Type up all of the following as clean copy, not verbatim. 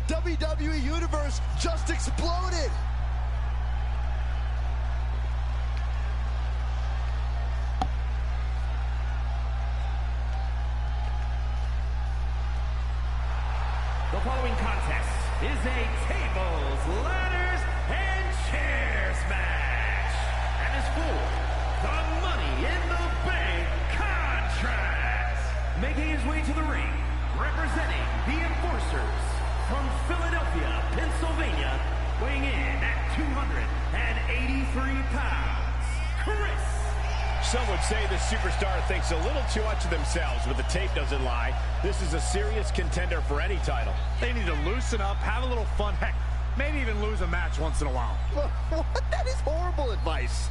WWE Universe just exploded. The following contest is a tables, ladders, and chairs match, and is for the Money in the Bank contract. Making his way to the ring, representing the Enforcers from Philadelphia, Pennsylvania, weighing in at 283 pounds, Chris. Some would say the superstar thinks a little too much of themselves, but the tape doesn't lie. This is a serious contender for any title. They need to loosen up, have a little fun, heck, maybe even lose a match once in a while. What? That is horrible advice.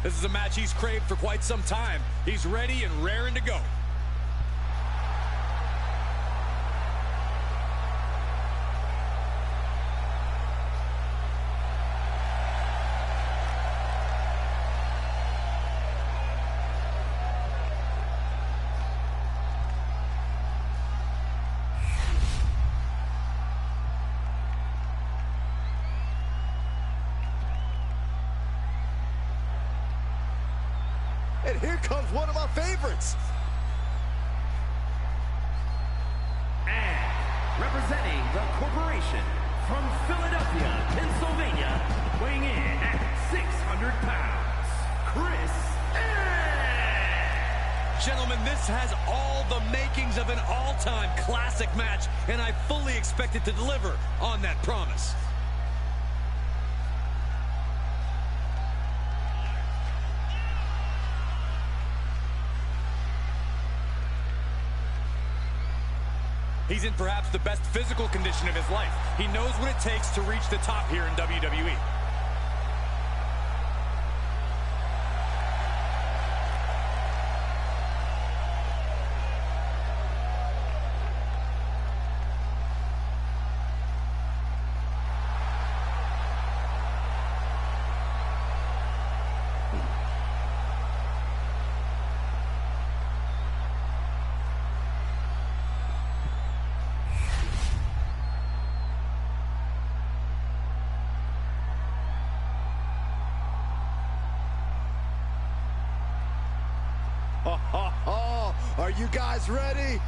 This is a match he's craved for quite some time. He's ready and raring to go. And here comes one of our favorites. And representing the corporation from Philadelphia, Pennsylvania, weighing in at 600 pounds, Chris. Gentlemen, this has all the makings of an all-time classic match, and I fully expect it to deliver on that promise. He's in perhaps the best physical condition of his life. He knows what it takes to reach the top here in WWE. Are you guys ready?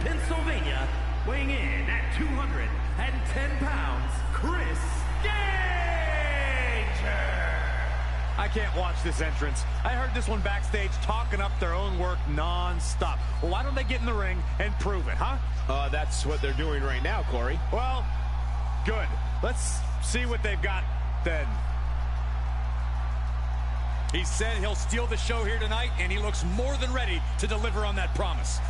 Pennsylvania, weighing in at 210 pounds, Chris Danger. I can't watch this entrance. I heard this one backstage talking up their own work non-stop. Well, why don't they get in the ring and prove it, huh? That's what they're doing right now, Corey. Well, good. Let's see what they've got then. He said he'll steal the show here tonight, and he looks more than ready to deliver on that promise.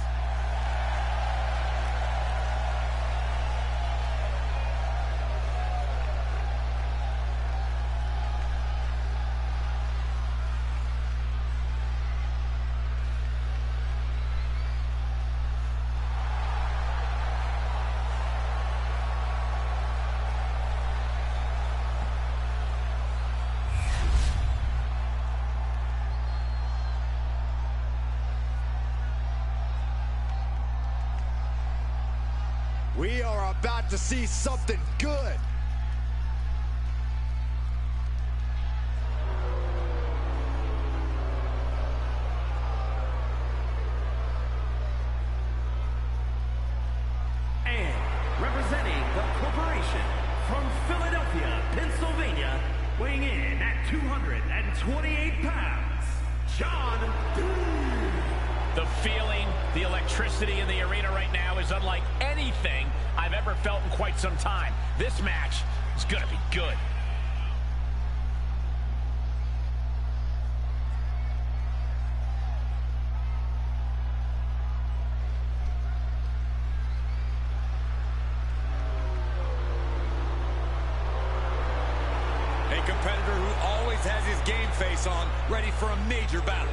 We are about to see something good. representing the corporation from Philadelphia, Pennsylvania, weighing in at 228 pounds, John D. The feeling, the electricity in the arena right now is unlike anything I've ever felt in quite some time. This match is going to be good. A competitor who always has his game face on, ready for a major battle.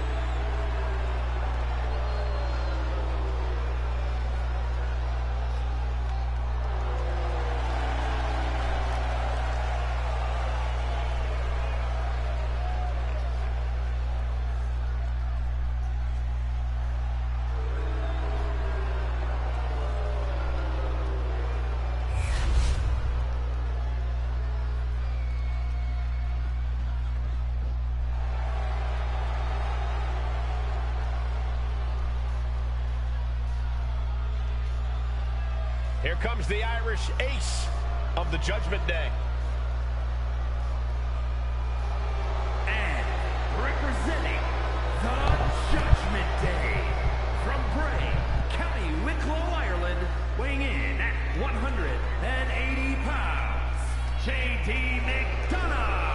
Here comes the Irish ace of the Judgment Day. And representing the Judgment Day from Bray, County Wicklow, Ireland, weighing in at 180 pounds, J.D. McDonough.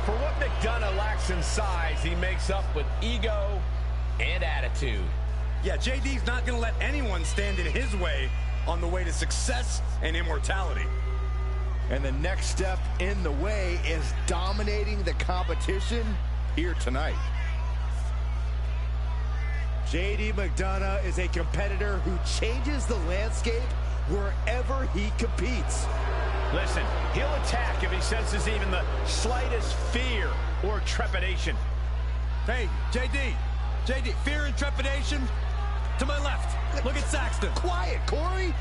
For what McDonough lacks in size, he makes up with ego and attitude. Yeah, JD's not going to let anyone stand in his way on the way to success and immortality. And the next step in the way is dominating the competition here tonight. J.D. McDonough is a competitor who changes the landscape wherever he competes. Listen, he'll attack if he senses even the slightest fear or trepidation. Hey, JD, fear and trepidation? To my left, look at Saxton. Quiet, Corey.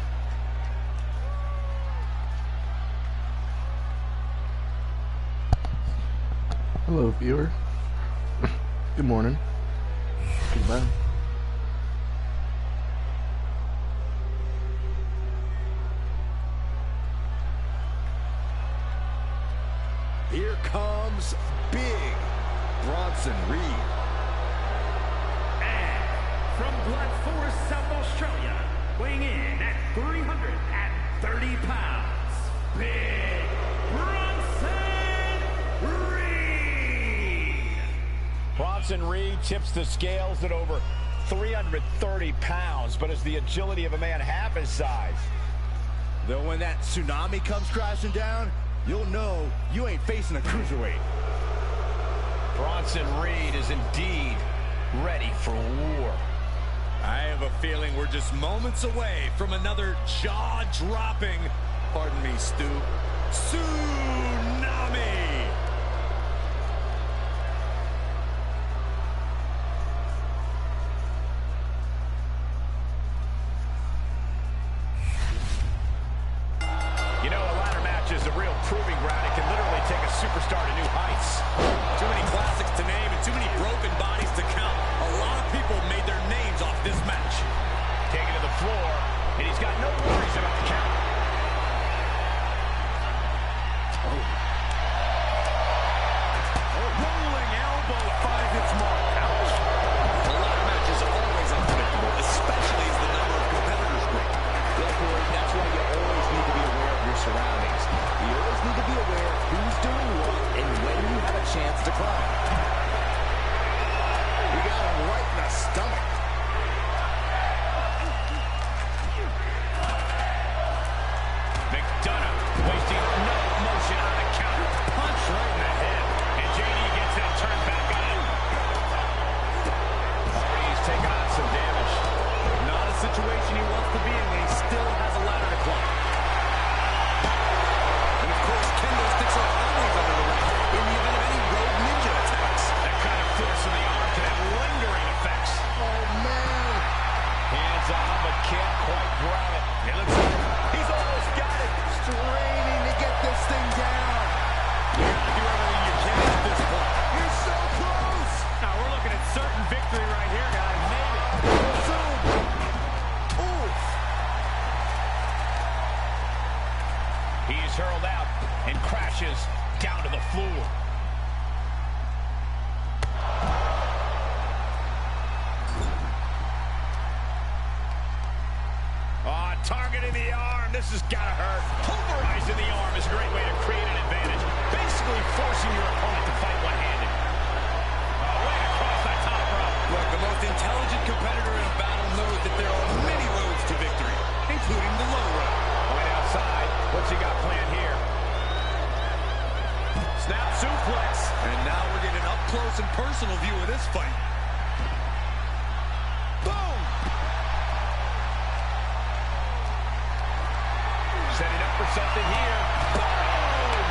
Hello, viewer. Good morning. Goodbye. Here comes Big Bronson Reed. From Black Forest, South Australia, weighing in at 330 pounds, Big Bronson Reed. Bronson Reed tips the scales at over 330 pounds, but has the agility of a man half his size. Though when that tsunami comes crashing down, you'll know you ain't facing a cruiserweight. Bronson Reed is indeed ready for war. I have a feeling we're just moments away from another jaw-dropping, pardon me, Stu, tsunami! You know, a ladder match is a real proving ground. It can literally take a superstar to new heights. Too many classics to name and too many broken bodies to count. A lot of people made their names off this match. Taken to the floor, and he's got no worries about the count. Rolling elbow finds its mark. Ouch. A ladder match is always unpredictable, especially as the number of competitors grow. Well, Corey, that's why you always need to be aware of your surroundings. You always need to be aware of who's doing what and when you have a chance to climb. We got him right in the stomach. He's hurled out and crashes down to the floor. Targeting the arm. This has got to hurt. Pulverizing the arm is a great way to create an advantage. Basically forcing your opponent to fight one-handed. Way across that top rope. Look, the most intelligent competitor in a battle knows that there are many roads to victory, including the low road. Right outside. What's he got planned here? Snap suplex. And now we're getting an up-close and personal view of this fight. Setting up for something here. Boom!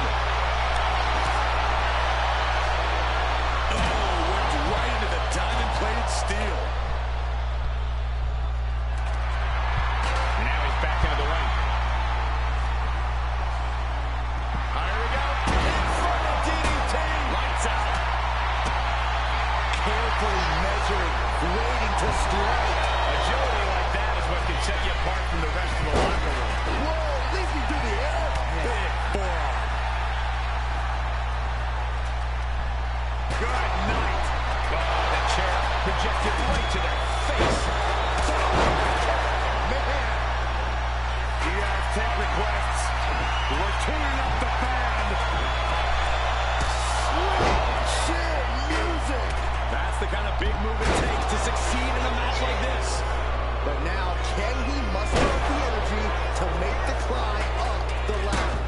Oh, went right into the diamond-plated steel. And now he's back into the ring. Here we go. In front of DDT. Lights out. Carefully measuring, waiting to strike. Agility like that is what can set you apart from the rest of the locker room. Whoa, leave me through the air. Big forearm. Good night. Oh, the chair projected right to their face. Man, you guys take requests. We're tuning up the band. Chill music. That's the kind of big move it takes to succeed in a match like this. But now, can he muster up the energy to make the climb up the ladder?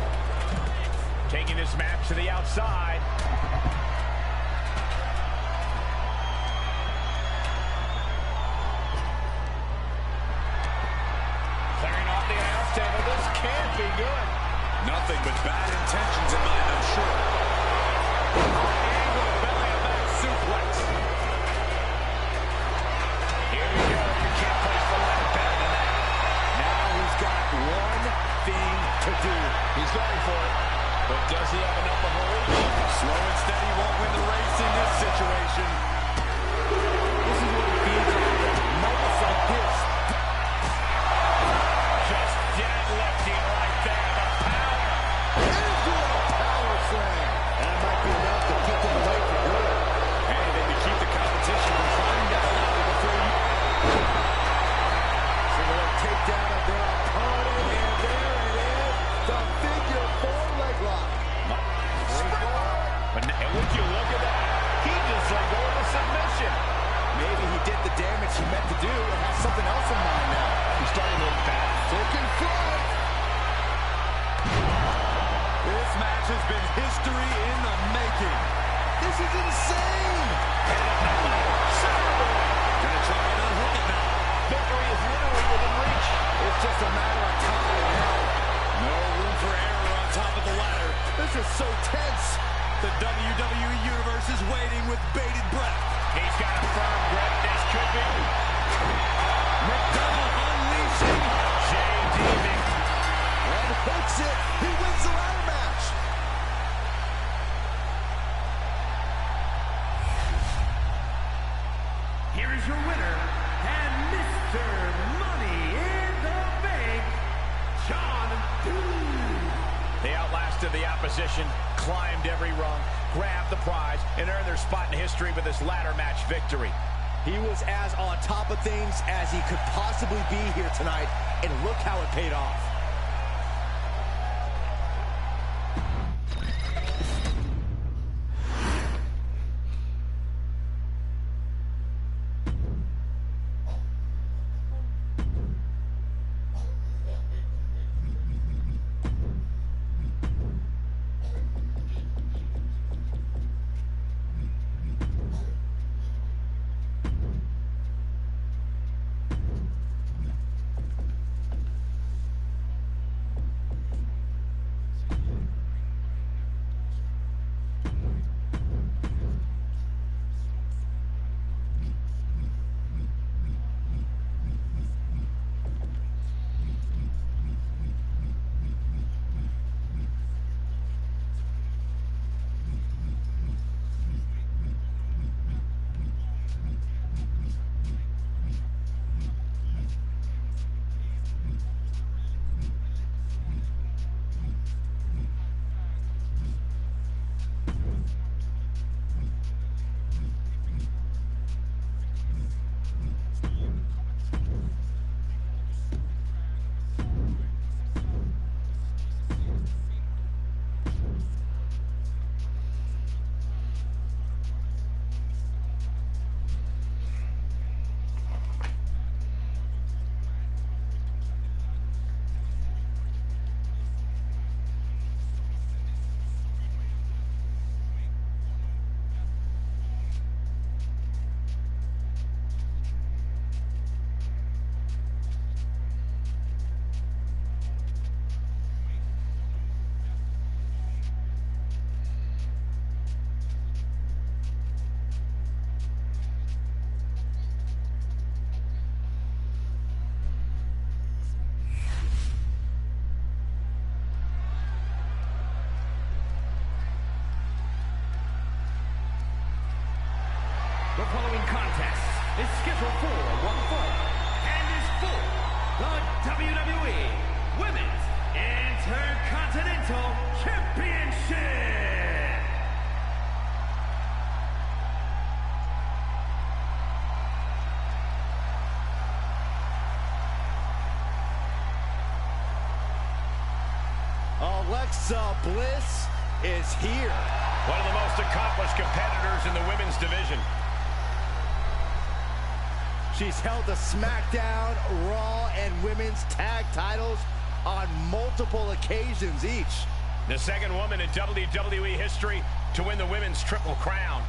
Taking this match to the outside. Clearing off the announce table. This can't be good. Nothing but bad intentions in mind, I'm sure. Angle belly of that suplex. Here we go. You can't place the ladder better than that. Now he's got one thing to do. He's going for it. But does he have enough of a reach? Slow and steady won't win the race in this situation. This is what he feeds off of. Moments like this. Just deadlifting right there. The power. Into a power slam. That might be enough to keep him away from good. Anything to keep the competition from climbing down the ladder before you... Single takedown of their opponent, and there it is. The figure four leg lock. But would you look at that? He just let go of a submission. Maybe he did the damage he meant to do and has something else in mind now. He's starting to look bad. Taking flight. This match has been history in the making. This is insane. Gonna try and unhook it now. Victory is literally within reach. It's just a matter of time now. No room for error on top of the ladder. This is so tense. The WWE Universe is waiting with bated breath. He's got a firm grip. This could be. McDonald unleashing. JD And hooks it. He wins the ladder match. Here is your winner, and Mr. Money in the Bank, John Dude. They outlasted the opposition, climbed every rung, grabbed the prize, and earned their spot in history with this ladder match victory. He was as on top of things as he could possibly be here tonight, and look how it paid off. is scheduled for one fall and is for the WWE Women's Intercontinental Championship. Alexa Bliss is here. One of the most accomplished competitors in the women's division. She's held the SmackDown, Raw, and Women's Tag titles on multiple occasions each. The second woman in WWE history to win the Women's Triple Crown.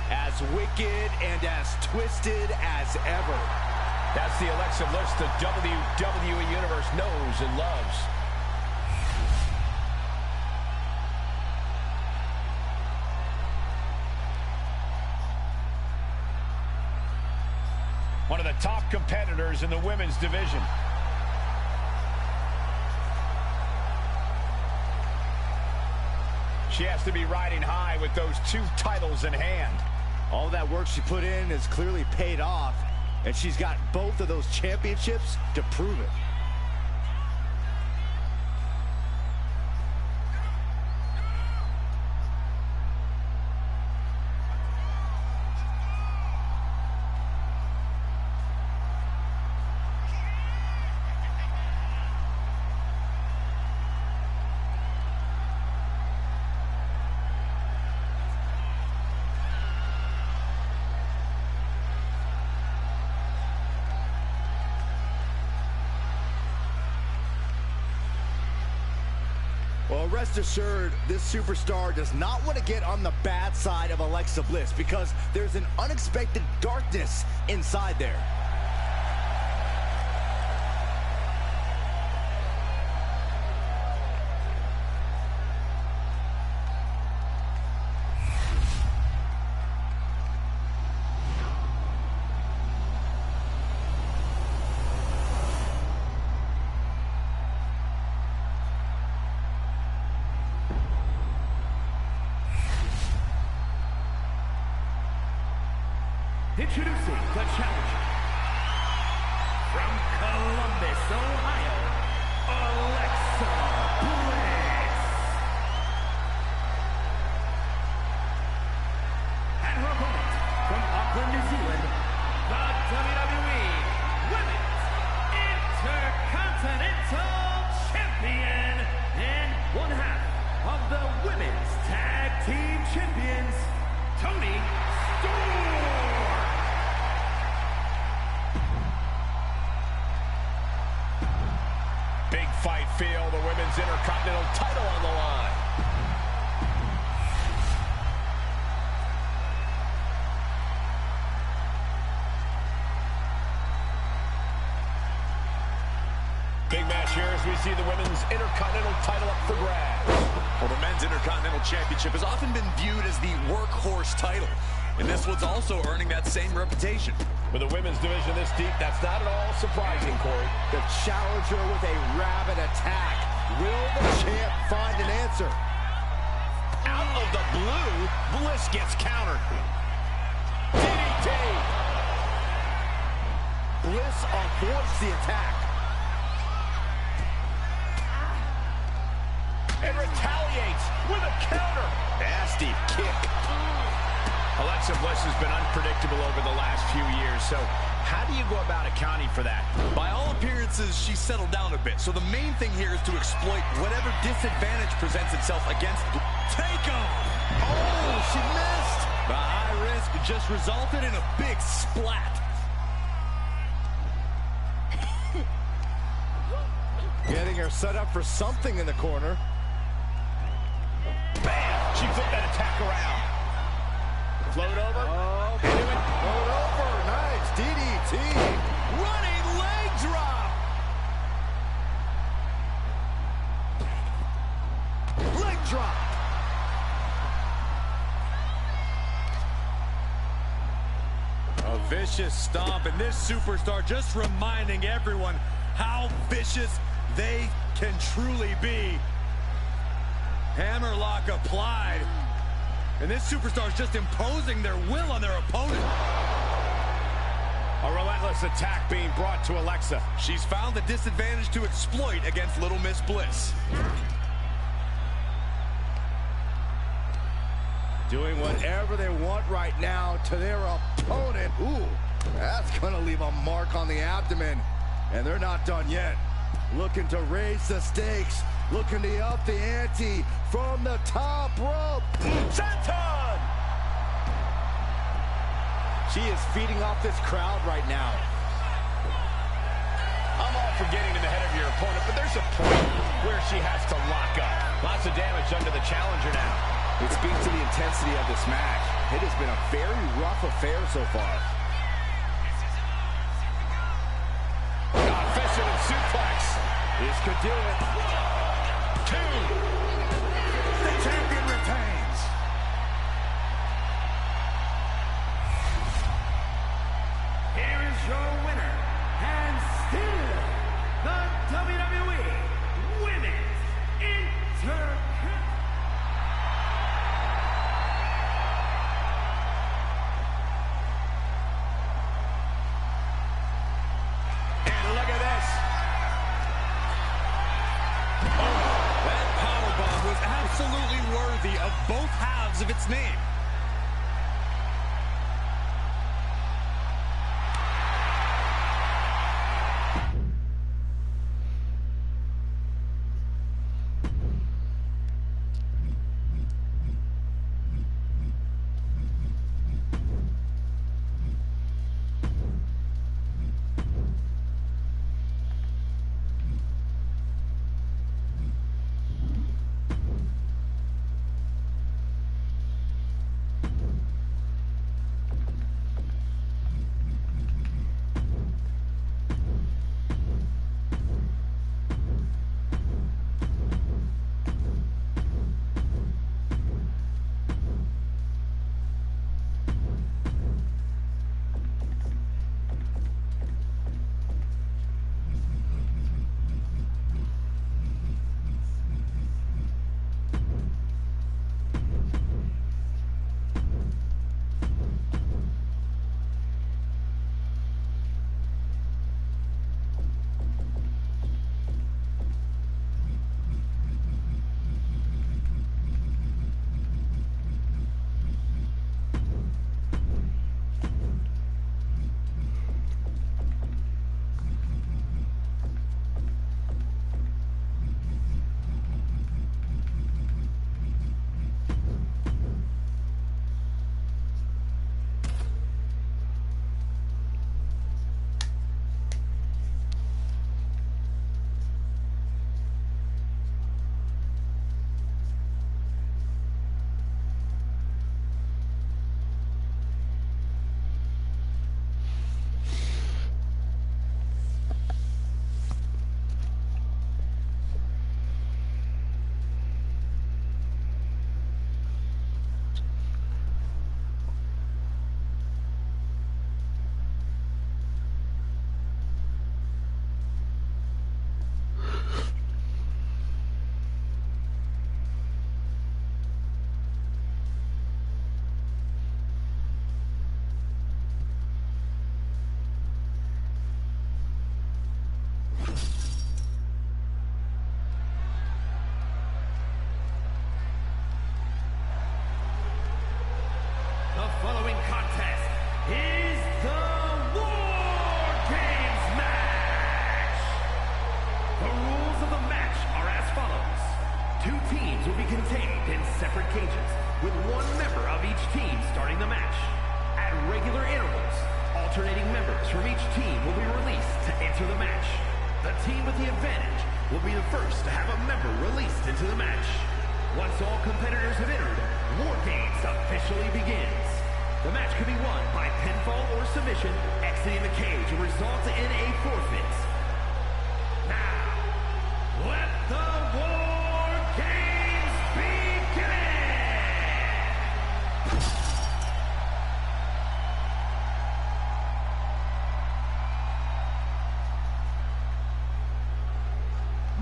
As wicked and as twisted as ever. That's the Alexa Bliss the WWE Universe knows and loves. One of the top competitors in the women's division. She has to be riding high with those two titles in hand. All that work she put in has clearly paid off, and she's got both of those championships to prove it. Well, rest assured, this superstar does not want to get on the bad side of Alexa Bliss because there's an unexpected darkness inside there. Introducing the challenger from Columbus, Ohio, Alexa Bliss. And her opponent from Auckland, New Zealand, the WWE Women's Intercontinental Champion and one half of the Women's Tag Team Champions, Toni Storm. Big fight feel, the Women's Intercontinental title on the line. Big match here as we see the Women's Intercontinental title up for grabs. Well, the Men's Intercontinental Championship has often been viewed as the workhorse title, and this one's also earning that same reputation. With the women's division this deep, that's not at all surprising, Corey. The challenger with a rabid attack. Will the champ find an answer? Out of the blue, Bliss gets countered. DDT. Bliss avoids the attack. And retaliates with a counter. Nasty kick. Alexa Bliss has been unpredictable over the last few years, so how do you go about accounting for that? By all appearances, she's settled down a bit, so the main thing here is to exploit whatever disadvantage presents itself against Take off! Oh, she missed. The high risk just resulted in a big splat. Getting her set up for something in the corner. Bam! She flipped that attack around. Float over. Oh, float over. Nice. DDT. Running leg drop. Leg drop. vicious stomp, and this superstar just reminding everyone how vicious they can truly be. Hammerlock applied, and this superstar is just imposing their will on their opponent. A relentless attack being brought to Alexa. She's found the disadvantage to exploit against Little Miss Bliss. Doing whatever they want right now to their opponent. Ooh, that's going to leave a mark on the abdomen. And they're not done yet. Looking to raise the stakes. Looking to up the ante from the top rope. Senton! She is feeding off this crowd right now. I'm all for getting in the head of your opponent, but there's a point where she has to lock up. Lots of damage under the challenger now. It speaks to the intensity of this match. It has been a very rough affair so far. Fisherman suplex. This could do it. 2. The champion retains. Here is your winner, and still the WWE Women's Intercontinental. And look at this. That powerbomb was absolutely worthy of both halves of its name.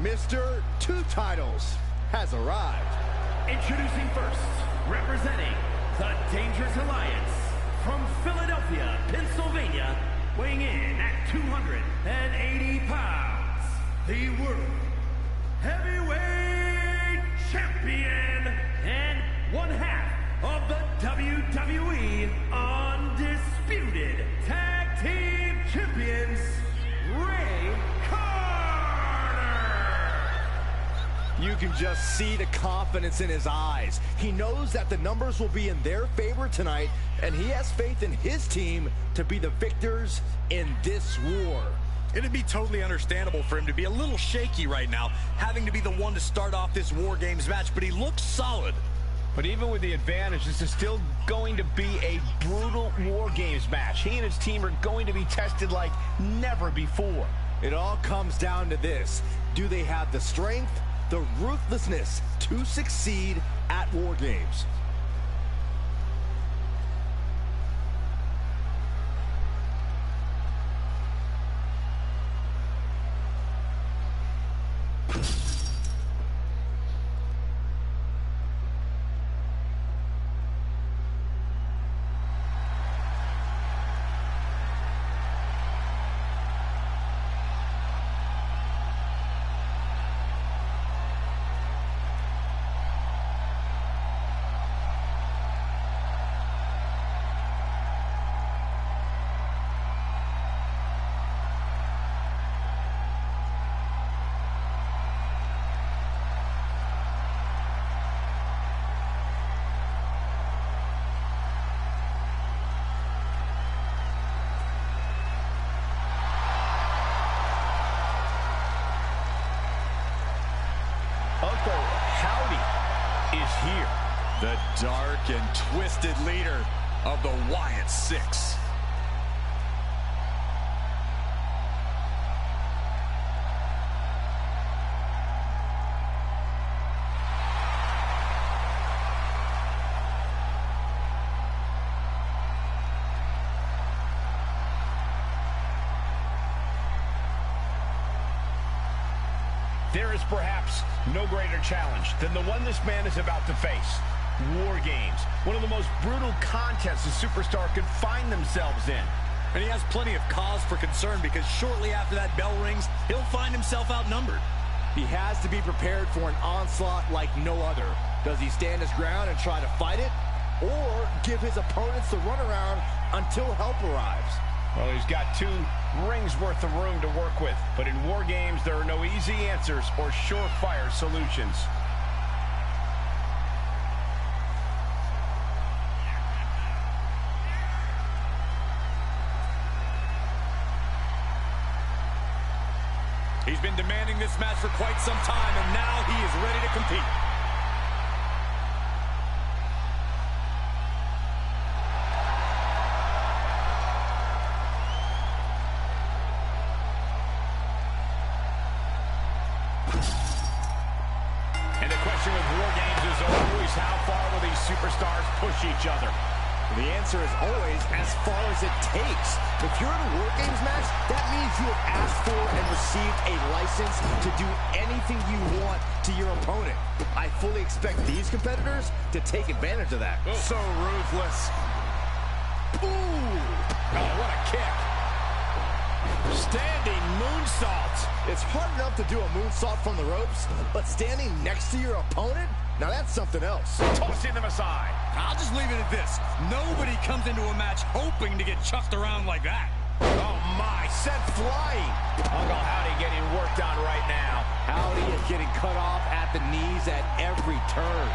Mr. Two Titles has arrived. Introducing first, representing the Dangerous Alliance from Philadelphia, Pennsylvania, weighing in at 280 pounds, the World Heavyweight Champion and one half of the WWE Undisputed Tag Team Champions, Ray Carter. You can just see the confidence in his eyes. He knows that the numbers will be in their favor tonight, and he has faith in his team to be the victors in this war. It'd be totally understandable for him to be a little shaky right now, having to be the one to start off this War Games match, but he looks solid. But even with the advantage, this is still going to be a brutal War Games match. He and his team are going to be tested like never before. It all comes down to this. Do they have the strength, the ruthlessness to succeed at War Games? Uncle Howdy is here. The dark and twisted leader of the Wyatt Six. There is perhaps no greater challenge than the one this man is about to face. War Games, one of the most brutal contests a superstar could find themselves in. And he has plenty of cause for concern because shortly after that bell rings, he'll find himself outnumbered. He has to be prepared for an onslaught like no other. Does he stand his ground and try to fight it? Or give his opponents the runaround until help arrives? Well, he's got 2 rings worth of room to work with. But in War Games, there are no easy answers or surefire solutions. He's been demanding this match for quite some time, and now he is ready to compete. And the question with War Games is always, how far will these superstars push each other? The answer is always as far as it takes. If you're in a War Games match, that means you have asked for and received a license to do anything you want to your opponent. I fully expect these competitors to take advantage of that. So ruthless. Ooh! Oh, what a kick. Standing moonsault. It's hard enough to do a moonsault from the ropes, but standing next to your opponent? Now that's something else. Tossing them aside. I'll just leave it at this. Nobody comes into a match hoping to get chucked around like that. Oh, my. Sent flying. Uncle Howdy getting worked on right now. Howdy is getting cut off at the knees at every turn.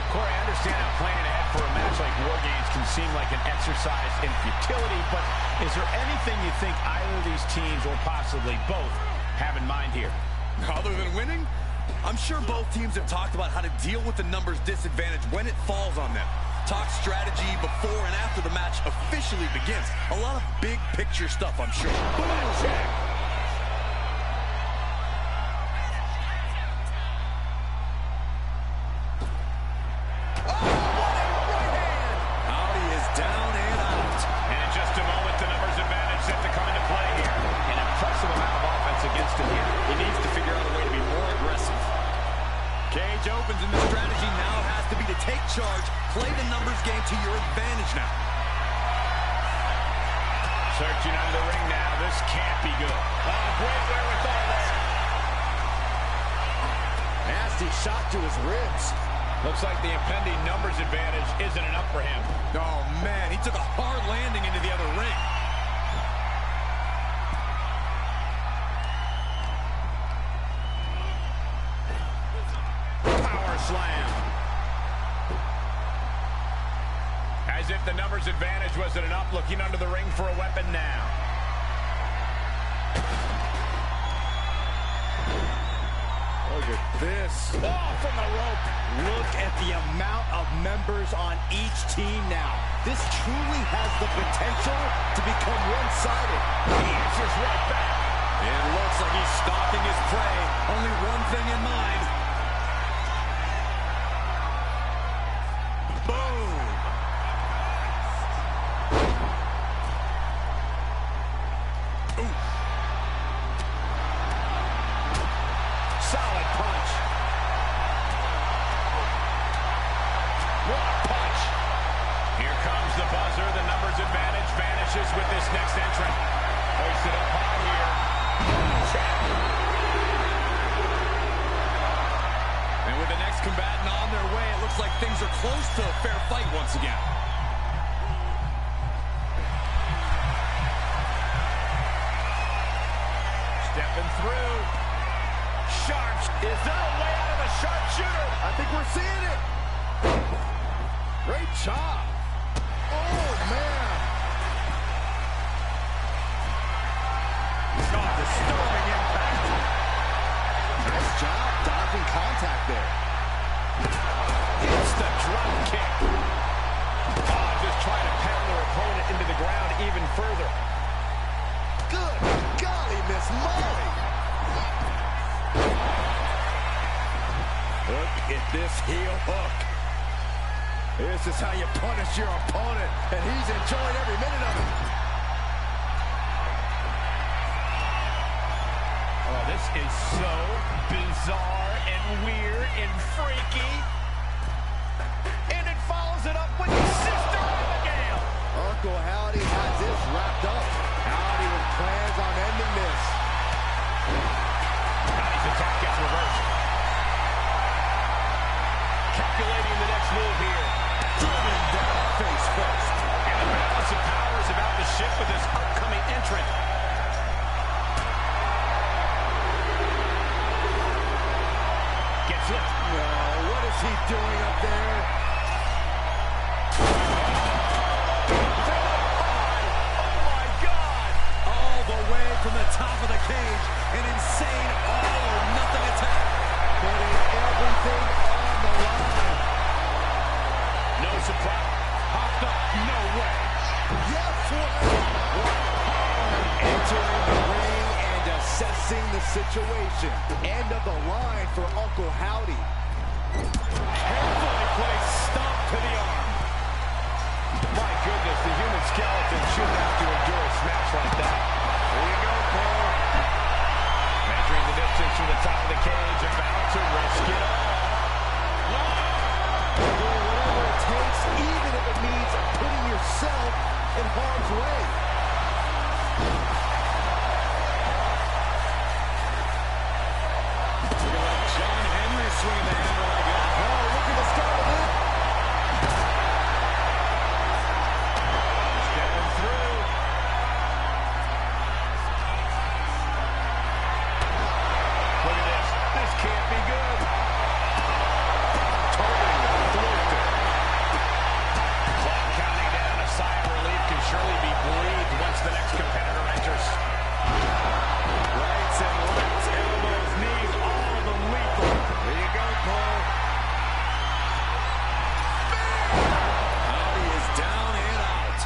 Corey, I understand how planning ahead for a match like War Games can seem like an exercise in futility, but is there anything you think either of these teams, or possibly both, have in mind here? Other than winning? I'm sure both teams have talked about how to deal with the numbers disadvantage when it falls on them. Talk strategy before and after the match officially begins. A lot of big picture stuff, I'm sure. Check. Howdy is down and out. And in just a moment, the numbers advantage set to come into play here. An impressive amount of offense against him here. He needs to figure charge. Play the numbers game to your advantage now. Searching under the ring now. This can't be good. Oh, great wherewithal there. Nasty shot to his ribs. Looks like the impending numbers advantage isn't enough for him. Oh, man, he took a hard landing into the other ring. Power slam. As if the numbers advantage wasn't enough, looking under the ring for a weapon now. Look at this. Oh, from the rope. Look at the amount of members on each team now. This truly has the potential to become one-sided. He answers right back. It looks like he's stalking his prey. Only one thing in mind. Boom. Ooh. Solid punch. What a punch. Here comes the buzzer. The numbers advantage vanishes with this next entrant. Hoisted up high here. And with the next combatant on their way, it looks like things are close to a fair fight once again. Stepping through. Sharp. Is there a way out of the sharpshooter? I think we're seeing it. Great job. Oh, man. Oh, disturbing impact. Nice job dodging contact there. It's the drop kick. Oh, just trying to pound their opponent into the ground even further. Good golly, Miss Molly. Look at this heel hook. This is how you punish your opponent, and he's enjoying every minute of it. Oh, this is so bizarre and weird and freaky. And it follows it up with Sister Abigail. Uncle Howdy has this wrapped up. Howdy with plans on ending this. Howdy's attack gets reversed. Calculating the next move here. Driven down face first. And the balance of power is about to shift with this upcoming entrant. Gets it. No, what is he doing up there? Oh my God! All the way from the top of the cage, an insane all-or-nothing attack. Putting everything on the line. No surprise. Hopped up. No way. Yes, entering the ring and assessing the situation. End of the line for Uncle Howdy. Carefully placed stomp to the arm. My goodness, the human skeleton shouldn't have to endure a smash like that. There you go, Cole. Measuring the distance from the top of the cage, about to risk it all. Doing whatever it takes, even if it means putting yourself in harm's way. John Henry swinging the hammer like that. Oh, look at the start of it. Stepping through. Look at this. This can't be good. Totally flipped it. Clock counting down. A sigh of relief can surely be breathed once the next competitor enters. Rights and lefts, elbows, knees, all of them lethal. There you go, Cole. Howdy is down and out.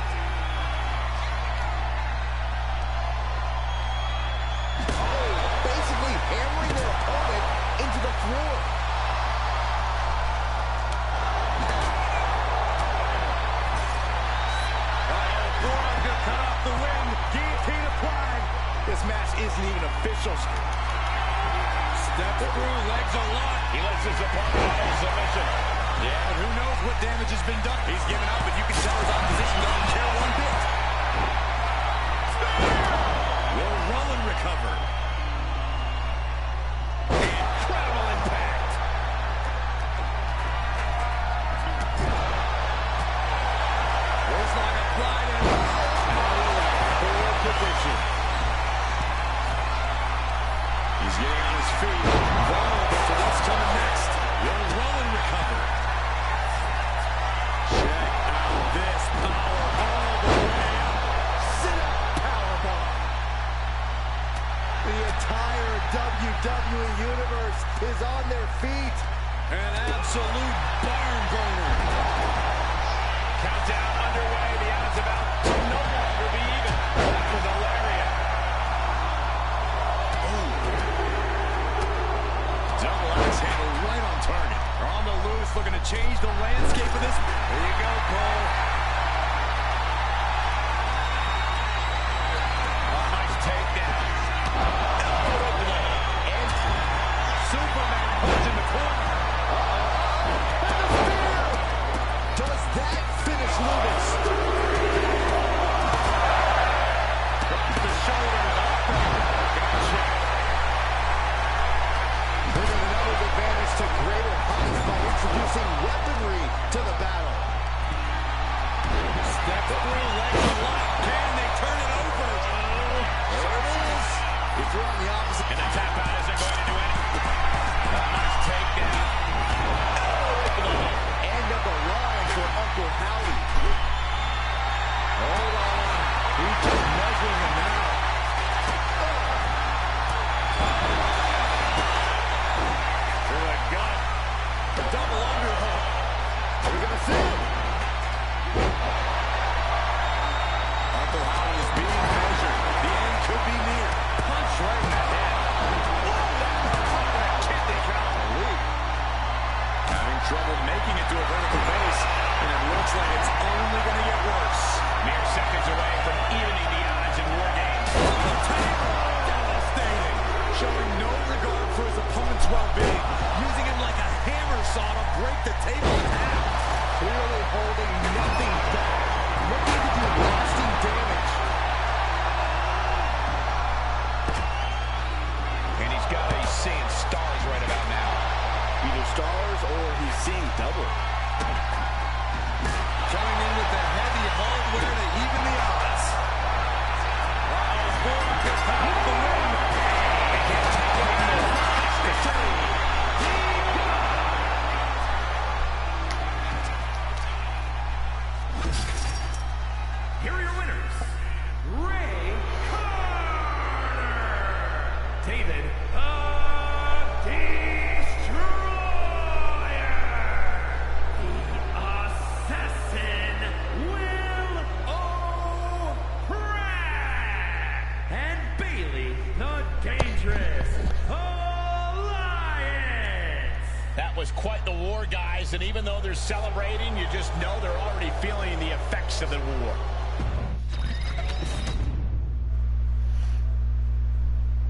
Oh, basically hammering their opponent into the floor. Forearm gonna cut off the wind. Guillotine applied. This match isn't even official. Step through, legs are locked. He lets his opponent out of submission. Yeah, and who knows what damage has been done. He's given up, but you can tell his opposition doesn't care one bit. Will Rowan recover? Incredible impact. Waistlock applied and poor position. He's getting on his feet. Vulnerable to what's coming next. Will Rowan recover? Check out this power all the way up. Sit-up powerbomb. The entire WWE Universe is on their feet. An absolute barn burner. Countdown underway. The odds about to no longer be even. That was a lariat. Double axe handle right on target. They're on the loose, looking to change the landscape of this. There you go, Cole. Oh, nice takedown. And Superman punch in the corner. Does that finish Lewis? Drops the shoulders off. Gotcha. Bringing another advantage to greater heights by introducing weaponry to the battle. Step through, legs locked. Can they turn it over? There it is. He threw on the opposite. And the tap out isn't going to do anything. Nice takedown. End of the line for Uncle Howdy. Hold on. He's just measuring him now. To the gut. Double underhook. We're going to see him. Uncle Howdy is being measured. The end could be near. Punch right in the head. Whoa, that caught in a kidney. Golly. Having trouble making it to a vertical base, and it looks like it's only going to get worse. Mere seconds away from evening the odds in War Games. Devastating. Showing no regard for his opponent's well-being. Using him like a hammer saw to break the table in half. Clearly holding nothing back. Looking to do lasting damage. And he's got to be seeing stars right about now. Either stars or he's seeing double. Coming in with the heavy hardware to even the odds. Osborne just out the win. They can't take it anymore. Here are your winners, Ray Carter, David Destroyer, the Assassin, Will O'Pratt, and Bailey, the Dangerous Alliance. That was quite the war, guys, and even though they're celebrating, you just know they're already feeling the effects of the war.